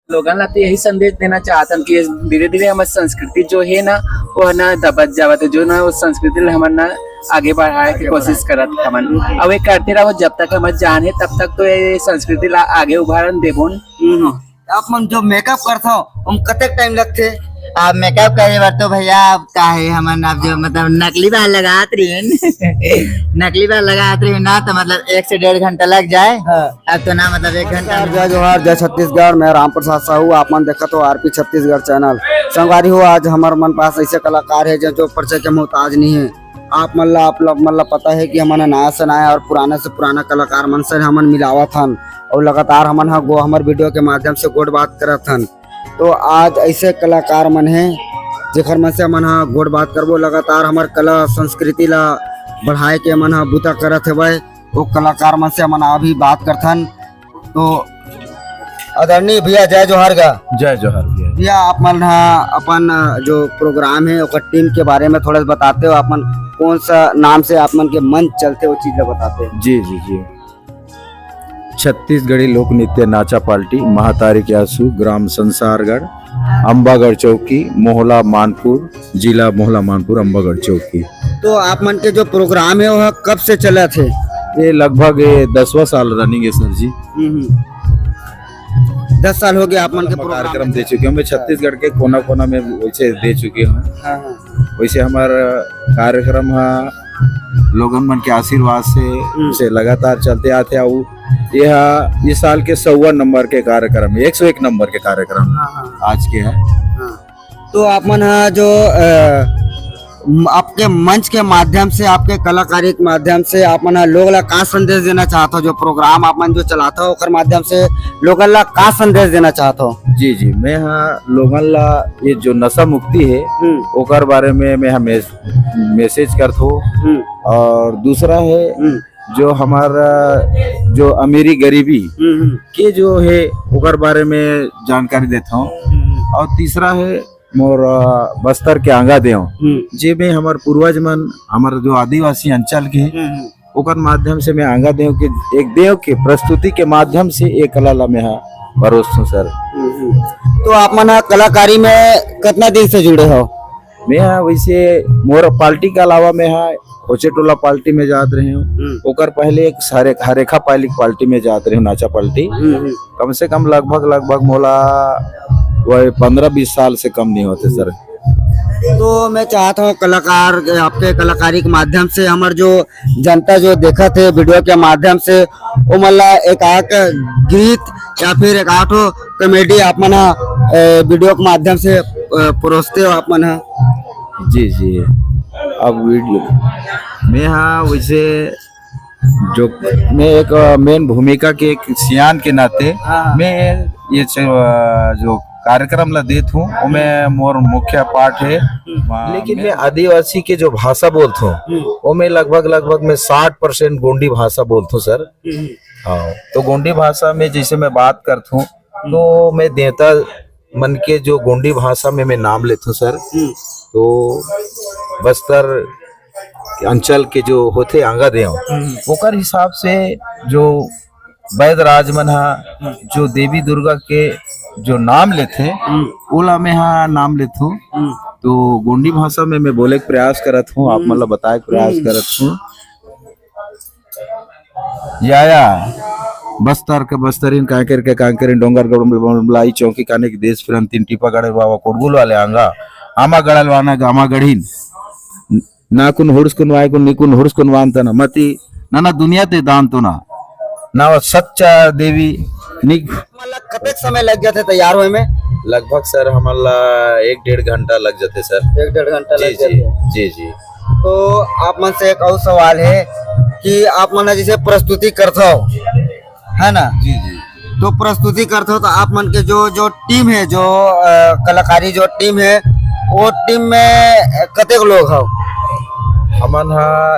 लोगों तो यही संदेश देना चाहता हूँ कि धीरे धीरे हमारी संस्कृति जो है ना वो है ना दबत जावत है, जो ना उस संस्कृति हम ना आगे बढ़ाए की कोशिश करत हमन अब ये करते रहो जब तक हमारे जान है तब तक तो ये संस्कृति ला आगे उभारन देबोन। आप मन जो मेकअप करता हो हम कतक टाइम लगते? आप मेकअप करे बार तो भैया आप का है हमन आप जो मतलब नकली बाल लगात रही नकली बाल लगात रही ना तो मतलब 1 से 1.5 घंटा लग जाए। अब तो ना मतलब 1 घंटा। जय जोहार, जय छत्तीसगढ़। मैं राम प्रसाद साहू, आप मन देखा तो आरपी छत्तीसगढ़ चैनल। संगवारी हो, आज हमारे मन पास ऐसे कलाकार है जो परिचय के मोहताज नहीं है। आप मतलब पता है कि हमारा नया से नया और पुराने से पुराना कलाकार मन से हमन मिलावा थन और लगातार हमन हमारे वीडियो के माध्यम से गोड़ बात करत थन। तो आज ऐसे कलाकार मन है जेखर मन से मन गोड़ बात करबो, लगातार हमार कला संस्कृति ला बढ़ाए के मन बुता करत है। वो कलाकार मन से मन अभी बात करथन। तो आदरणीय भैया जय जोहार गा। जय जोहार भैया, आप मन अपन जो प्रोग्राम है और टीम के बारे में थोड़ा बताते हो। आप मन कौन सा नाम से आप मन के मंच चलते वो चीज बताते हैं? जी जी जी, छत्तीसगढ़ी लोक नृत्य नाचा पार्टी महातारिक यासू, ग्राम संसारगढ़, अंबागढ़ चौकी, मोहला मानपुर, जिला मोहला मानपुर, अंबागढ़ चौकी। तो आप मन के जो प्रोग्राम है वह कब से चला थे? ये लगभग 10वां साल रनिंग है सर जी। 10 साल हो गया आप मन के कार्यक्रम दे चुके हैं। मैं छत्तीसगढ़ के कोना कोना में वैसे दे चुके हूँ। वैसे हमारा कार्यक्रम लोगन मन के आशीर्वाद से लगातार चलते आते आऊ। यह इस साल के 100 नंबर के कार्यक्रम, 101 नंबर के कार्यक्रम आज के है। तो आप मन जो आपके मंच के माध्यम से, आपके कलाकारी के माध्यम से आप मन लोग ला का संदेश देना चाहते हो? जो प्रोग्राम आप मन जो चलाता हो ओकर माध्यम से लोगन ला का संदेश देना चाहते हो? जी जी, मैं लोगन ला ये जो नशा मुक्ति है ओकर बारे में मैं मैसेज करता हूँ। और दूसरा है जो हमारा जो अमीरी गरीबी के जो है ओकर बारे में जानकारी देता हूँ। और तीसरा है मोर बस्तर के आंगा देव जे में हमार पूर्वज मन हमारे जो आदिवासी अंचल के ओकर माध्यम से मैं आंगा देव के एक देव के प्रस्तुति के माध्यम से एक कला ला मैं परोस हूँ सर। तो आप मन कलाकारी में कितना दिन से जुड़े हो? मैं वैसे मोर पार्टी के अलावा मैं ओचे टोला पार्टी में जात रहे हूँ। ओकर पहले एक हरेखा पार्टी में जात रहे हूँ, नाचा पार्टी। कम से कम लगभग मोला वह 15-20 साल से कम नहीं होते सर। तो मैं चाहता हूँ कलाकार आपके कलाकारी के माध्यम से हमारे जो जनता जो देखा थे वीडियो के माध्यम से वो मतलब एक आठ गीत या फिर एक आठ कॉमेडी आप मन वीडियो के माध्यम से परोसते हो आप मन? जी जी, अब वीडियो मैं वैसे जो मैं एक मेन भूमिका के एक सियान के नाते मैं ये जो कार्यक्रम ला देत हूँ मैं मोर मुख्य पार्ट है। लेकिन मैं आदिवासी के जो भाषा बोलता हूँ वो मैं लगभग मैं 60% गोंडी भाषा बोलता हूँ सर। हाँ, तो गोंडी भाषा में जैसे मैं बात करता हूँ तो मैं देवता मन के जो गोंडी भाषा में मैं नाम लेता हूँ सर। तो बस्तर अंचल के जो होते आंगा देव ओकर हिसाब से जो वैद राजमन जो देवी दुर्गा के जो नाम लेते ओला में नाम लेता हूँ। तो गोंडी भाषा में मैं बोले प्रयास करत हूँ, आप मतलब बताए प्रयास करत हूँ। याया बस्तर के बस्तरीन कांकरिन डोंगर गड़लाई चौकी काने के देश फिरन तीन टीपा गड़े बाबा कोडगुल वाले आंगा आमा गड़ल वाना गामा गढ़ीन नाकुन हुड़सकुन वायकुन निकुन हुड़सकुन वानतना मती नाना दुनिया ते दान तो ना सच्चा देवी निक। कतक समय लग जाते तैयार होए में? लगभग सर हमारा 1-1.5 घंटा लग जाते सर। 1-1.5 घंटा जी लग जाते? जी जी। तो आप मन से एक और सवाल है कि आप मन जैसे प्रस्तुति करते हो है ना? जी जी। तो प्रस्तुति करते हो तो आप मन के जो टीम है, जो कलाकारी जो टीम है वो टीम में कतेक लोग हो? हमन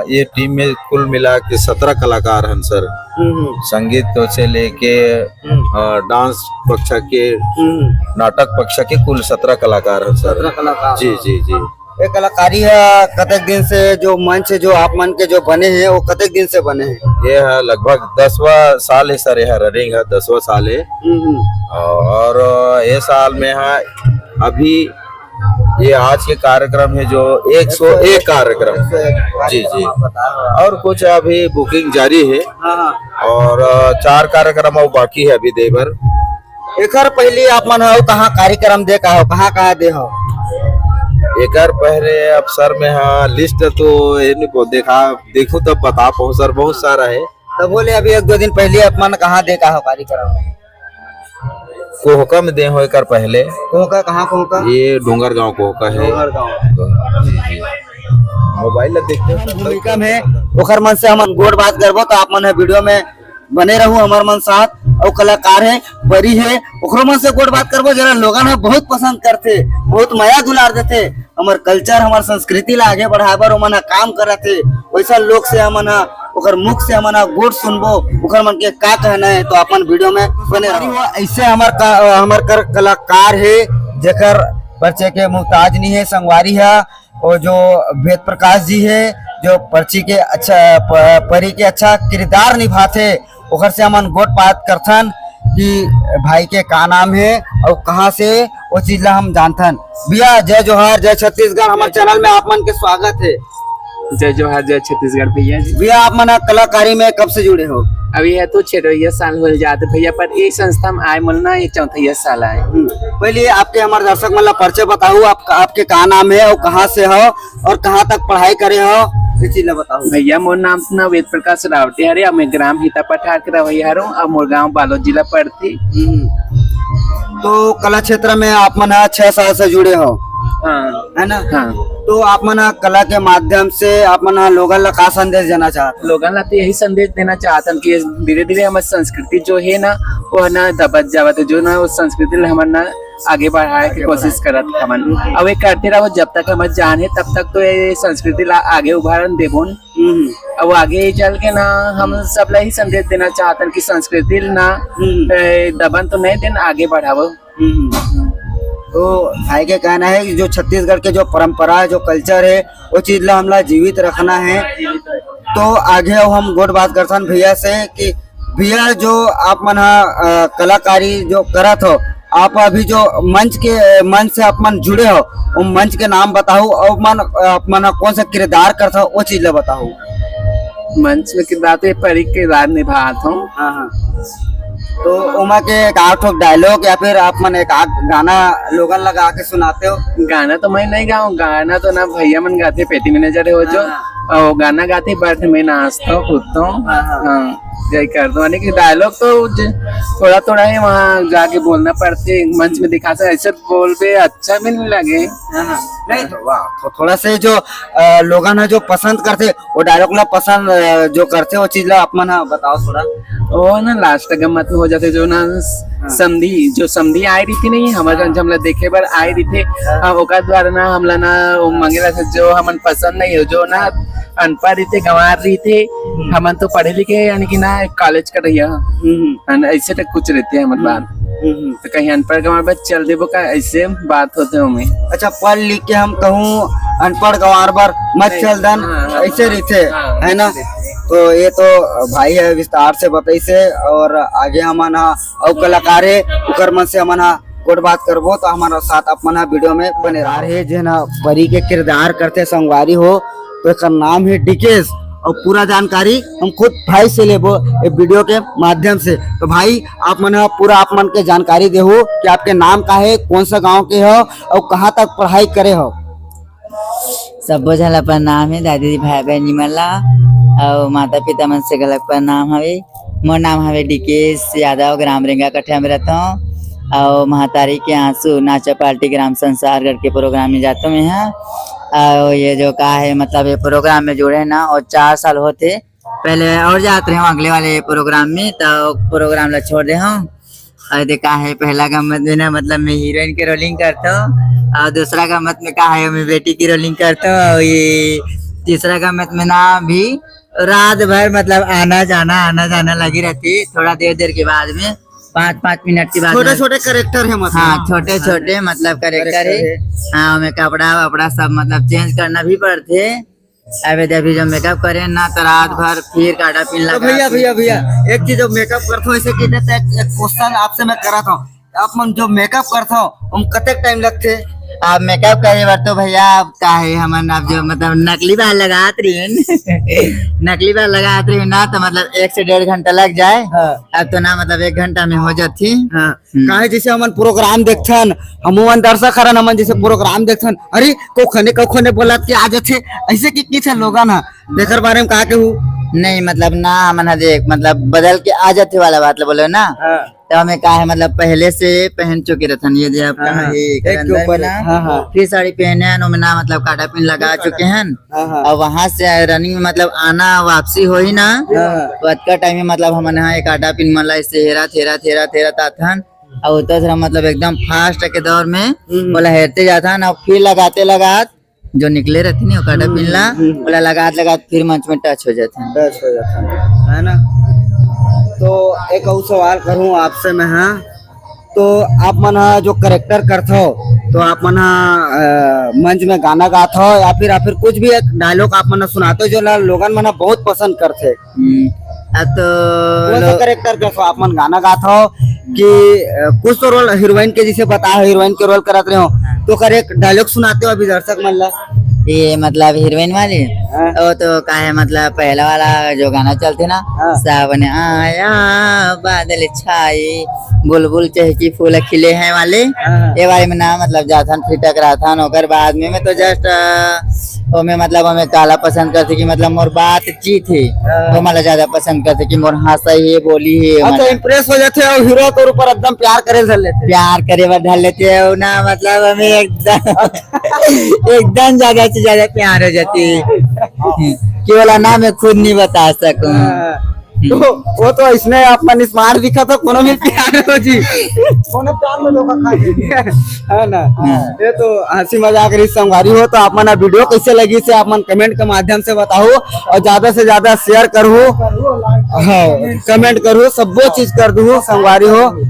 ये टीम में कुल मिला के 17 कलाकार हैं सर। संगीत तो से लेके डांस पक्ष के नाटक पक्ष के कुल 17 कलाकार हैं सर। 17 कलाकार। जी जी जी। ये कलाकारी है कतक दिन से जो मंच जो आप मन के जो बने हैं वो कतक दिन से बने हैं? ये है लगभग 10वां साल है सर, यह रनिंग है 10वां साल है। और ये साल में है अभी ये आज के कार्यक्रम है जो 101 कार्यक्रम। जी जी। और कुछ अभी बुकिंग जारी है और 4 कार्यक्रम और बाकी है अभी देवर। एक पहले आप मन हो कहाँ कार्यक्रम दे का हो कहाँ दे हो? एक पहले अब सर में हाँ लिस्ट तो ये नहीं देखो तब बता पाऊँ सर, बहुत सारा है। तो बोले अभी 1-2 दिन पहले आप मन कहाँ दे का हो कार्यक्रम? कोहका में दे हो एक पहले। कोहका कहाँ कोहका? ये डोंगर गांव कोहका है। मोबाइल देखते हैं भूमिका में ओखर मन से हम गोड़ बात करबो तो आप मन है वीडियो में बने रहू हमार मन साथ। और कलाकार है बड़ी है ओखरो मन से गोड़ बात करबो जरा लोगन है बहुत पसंद करते, बहुत माया दुलार देते। हमार कल्चर हमार संस्कृति ला आगे बढ़ाबर ओमन काम करते। वैसा लोग से हमन ओकर मुख से हमन गोड़ सुनबो ओकर मन के का कहना है तो अपन वीडियो में बने रहू। ऐसे हमार कलाकार है जेकर परिचय के मुहताज नहीं है, संगवारी है। और जो वेद प्रकाश जी है जो पर्ची के अच्छा परी के अच्छा किरदार निभाते ओकर से हमन गोट बात करथन कि भाई के का नाम है और कहाँ से वो चीज ला हम जानथन। भैया जय जोहार, जय छत्तीसगढ़। हमारे चैनल में आप मन के स्वागत है। जय जोहार, जय छत्तीसगढ़ भैया जी। भैया आप मन कलाकारी में कब से जुड़े हो? अभी है तो 6 साल हो जाते भैया, पर एक संस्था में आए मिलना ये 4 साल आए। पहले आपके हमारे दर्शक मन ला परिचय बताओ, आपके का नाम है और कहाँ से हो और कहाँ तक पढ़ाई करे हो, ये चीज ला बताओ। भैया मोर नाम ना वेद प्रकाश रावटे हरे, अब मैं ग्राम हिता पठार के रवैया हूँ और मोर गाँव बालोद जिला पड़ती। तो कला क्षेत्र में आप मन 6 साल से जुड़े हो, हाँ है ना? हाँ। तो आप मन कला के माध्यम से आप मन लोगन ला का संदेश देना चाहते? लोगन ला तो यही संदेश देना चाहता कि धीरे धीरे हमारी संस्कृति जो है ना वो है ना दबत जावत है, जो ना उस संस्कृति हम ना आगे बढ़ाए की कोशिश करत हमन। अब ये करते रहो जब तक हम जान है तब तक तो ये संस्कृति ला आगे उभारन देबोन। अब आगे चल के ना हम सब ला ही संदेश देना चाहते कि संस्कृति ना दबन तो नहीं देना, आगे बढ़ावो। तो भाई के कहना है कि जो छत्तीसगढ़ के जो परंपरा जो कल्चर है वो चीज ला हमला जीवित रखना है। तो आगे हम गोट बात करथन भैया से कि भैया जो आप मन कलाकारी जो करत हो, आप अभी जो मंच से आप मन जुड़े हो वो मंच के नाम बताओ और आप मन कौन सा किरदार करता हो वो चीज ला बताओ। मंच में किरदार तो परी किरदार निभाता हूँ। हाँ। तो उमा के एक आठ डायलॉग या फिर आप मन एक गाना लोगन लगा के सुनाते हो? गाना तो मैं नहीं गाऊँ, गाना तो ना भैया मन गाते, पेटी मैनेजर हो जो और गाना गाते बट मैं नाचता हूँ कूदता हूँ। हाँ यही करता हूँ, यानी कि डायलॉग तो थोड़ा थोड़ा ही वहाँ जाके बोलना पड़ते, मंच में दिखा सकते, ऐसे बोल पे अच्छा भी नहीं लगे। नहीं तो वाह, तो थोड़ा से जो लोगन है जो पसंद करते वो डायलॉग ला पसंद जो करते वो चीज ला आप मन बताओ थोड़ा। वो ना लास्ट गम्मत में हो जाते जो ना संधि आई रही थी नहीं हमारे हमला देखे बार आई रही थे ओकर द्वारा ना हमला ना मांगेला जो हमन पसंद नहीं हो, जो ना अनपढ़ रही थे गंवार रही थे, हमन तो पढ़े लिखे यानी कि ना कॉलेज कर रही है ऐसे तक कुछ रहते हैं हमारे बात। तो कहीं अनपढ़ गंवार बात चल देबो का ऐसे बात होते हमें। अच्छा पढ़ लिख के हम कहूँ अनपढ़ गंवार बार मत चल दन ऐसे रहते है ना? तो ये तो भाई है विस्तार से बताई से और आगे हमन और कलाकार है उकर मन से हमन गोट बात करबो तो हमारा साथ अपन वीडियो में बने रहा है। जे ना परी के किरदार करते संगवारी हो तो इसका नाम है डिकेश और पूरा जानकारी हम खुद भाई से लेबो वीडियो के माध्यम से। तो भाई आप मन पूरा आप मन के जानकारी देहो कि आपके नाम का है, कौन सा गांव के हो और कहाँ तक पढ़ाई करे हो? सब बोझल अपन नाम है, दादी भाई बहन मला और माता पिता मन से गलत पर नाम हवे। मोर नाम हवे डिकेश यादव, ग्राम रेंगा कठिया में रहता हूँ और महातारी के आंसू नाचा पार्टी ग्राम संसारगढ़ के प्रोग्राम में जाता हूँ मैं। और ये जो का है मतलब ये प्रोग्राम में जुड़े ना और 4 साल होते पहले और जाते रहे अगले वाले प्रोग्राम में तो प्रोग्राम ला छोड़ दे हूँ। और देखा है पहला गम्मत में ना मतलब मैं हीरोइन की रोलिंग करता हूँ और दूसरा गम्मत में का है मैं बेटी की रोलिंग करता हूँ और ये तीसरा गम्मत में ना भी रात भर मतलब आना जाना लगी रहती, थोड़ा देर के बाद में 5-5 मिनट की बात छोटे है। छोटे करेक्टर है मतलब। हाँ छोटे छोटे मतलब करेक्टर है। हाँ हमें कपड़ा वपड़ा सब मतलब चेंज करना भी पड़ते। अभी जो मेकअप करे ना तो रात भर फिर काटा पिन तो लगा भैया भैया भैया एक चीज जो मेकअप करते हो ऐसे कहते थे, एक क्वेश्चन आपसे मैं करा था, आप मन जो मेकअप करते हो हम कते टाइम लगते? आप मेकअप करे बार तो भैया आप का है हमन आप जो मतलब नकली बाल लगात रही नकली बाल लगात रही ना तो मतलब 1 से 1.5 घंटा लग जाए। अब तो ना मतलब 1 घंटा में हो जाती। हाँ काहे जैसे हमन प्रोग्राम देखथन हमन दर्शक हरन हमन जैसे प्रोग्राम देखथन अरे को खने बोलत के आ जाथे ऐसे की छे लोगन हा देकर बारे में का कहू? नहीं मतलब ना हमन देख मतलब बदल के आ जाते वाला बात बोलो ना। तो हमें का है मतलब पहले से पहन चुके रहथन ये जो आप कहा है एक एकर के अंदर ऊपर में ना हाँ हाँ फिर साड़ी पहने हैं उनमें ना मतलब काटा पिन लगा चुके हैं। हाँ। और वहां से रनिंग में मतलब आना वापसी हो ही ना तो अतका टाइम में मतलब हमन यहाँ एक काटा पिन मतलब इससे हेरा थेरा थेरा थेरा ताथन और उतर मतलब एकदम फास्ट के दौर में बोला हेरते जाथन और फिर लगाते लगात जो निकले रहती नहीं काटा पिन ला बोला लगात लगात फिर मंच में टच हो जाते हैं। टच हो जाता है ना। तो एक और सवाल करूं आपसे मैं, हाँ तो आप मन हा जो करेक्टर करते हो तो आप मन हा मंच में गाना गाते हो या फिर कुछ भी एक डायलॉग आप मन हा सुनाते हो जो लोगन मन हा बहुत पसंद करते? अब तो कौन सा करेक्टर करते हो आप मन? गाना गाते हो कि कुछ तो रोल हीरोइन के जैसे बता हीरोइन के रोल करत रहे हो तो कर एक डायलॉग सुनाते हो अभी दर्शक मन ला? ये मतलब हीरोइन वाली हाँ। वो तो का है मतलब पहला वाला जो गाना चलते ना हाँ। सावन आया बादल छाए बुलबुल चहकी फूल खिले हैं वाले हाँ। ये वाले में ना मतलब जाथन फिटक रहा था नौकर बाद में मैं तो जस्ट में मतलब हमें काला पसंद करते कि मतलब मोर बातचीत है वो मतलब ज्यादा पसंद करते कि मोर हंसा है बोली है अच्छा मतलब इम्प्रेस हो जाते हो हीरो के ऊपर एकदम प्यार करे धर लेते? प्यार करे बर ढल लेते हो ना मतलब हमें एकदम एकदम ज्यादा से ज्यादा प्यार हो जाती है कि बोला ना मैं खुद नहीं बता सकूं। तो वो तो इसमें अपन स्मार्ट दिखा तो कोनो भी प्यार हो जी कोनो प्यार में धोखा खा है ना। ये तो हंसी मजाक रही संगवारी हो तो आप मन वीडियो कैसे लगी से आप मन कमेंट के माध्यम से बताओ और ज्यादा से ज्यादा शेयर करो, हाँ कमेंट करो सब वो चीज कर दू संगवारी हो।